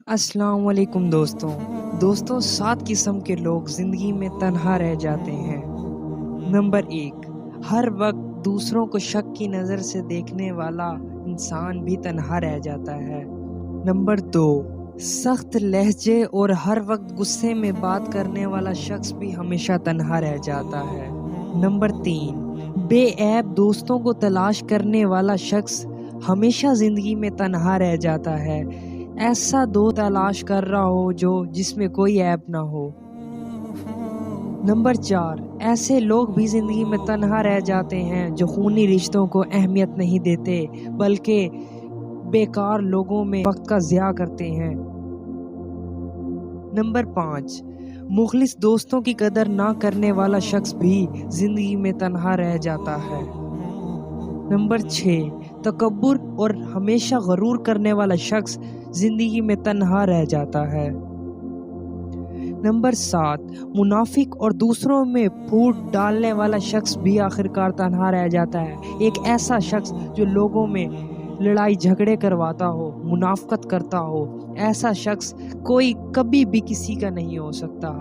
السلام علیکم دوستوں 7 قسم کے لوگ زندگی میں تنہا رہ جاتے ہیں۔ نمبر 1، ہر وقت دوسروں کو شک کی نظر سے دیکھنے والا انسان بھی تنہا رہ جاتا ہے۔ نمبر 2، سخت لہجے اور ہر وقت غصے میں بات کرنے والا شخص بھی ہمیشہ تنہا رہ جاتا ہے۔ نمبر 3، بے عیب دوستوں کو تلاش کرنے والا شخص ہمیشہ زندگی میں تنہا رہ جاتا ہے۔ ایسا دوست تلاش کر رہا ہو جس میں کوئی عیب نہ ہو۔ نمبر 4، ایسے لوگ بھی زندگی میں تنہا رہ جاتے ہیں جو خونی رشتوں کو اہمیت نہیں دیتے بلکہ بیکار لوگوں میں وقت کا ضیاع کرتے ہیں۔ نمبر 5، مخلص دوستوں کی قدر نہ کرنے والا شخص بھی زندگی میں تنہا رہ جاتا ہے۔ نمبر 6، تکبر اور ہمیشہ غرور کرنے والا شخص زندگی میں تنہا رہ جاتا ہے۔ نمبر 7، منافق اور دوسروں میں پھوٹ ڈالنے والا شخص بھی آخرکار تنہا رہ جاتا ہے۔ ایک ایسا شخص جو لوگوں میں لڑائی جھگڑے کرواتا ہو، منافقت کرتا ہو، ایسا شخص کوئی کبھی بھی کسی کا نہیں ہو سکتا۔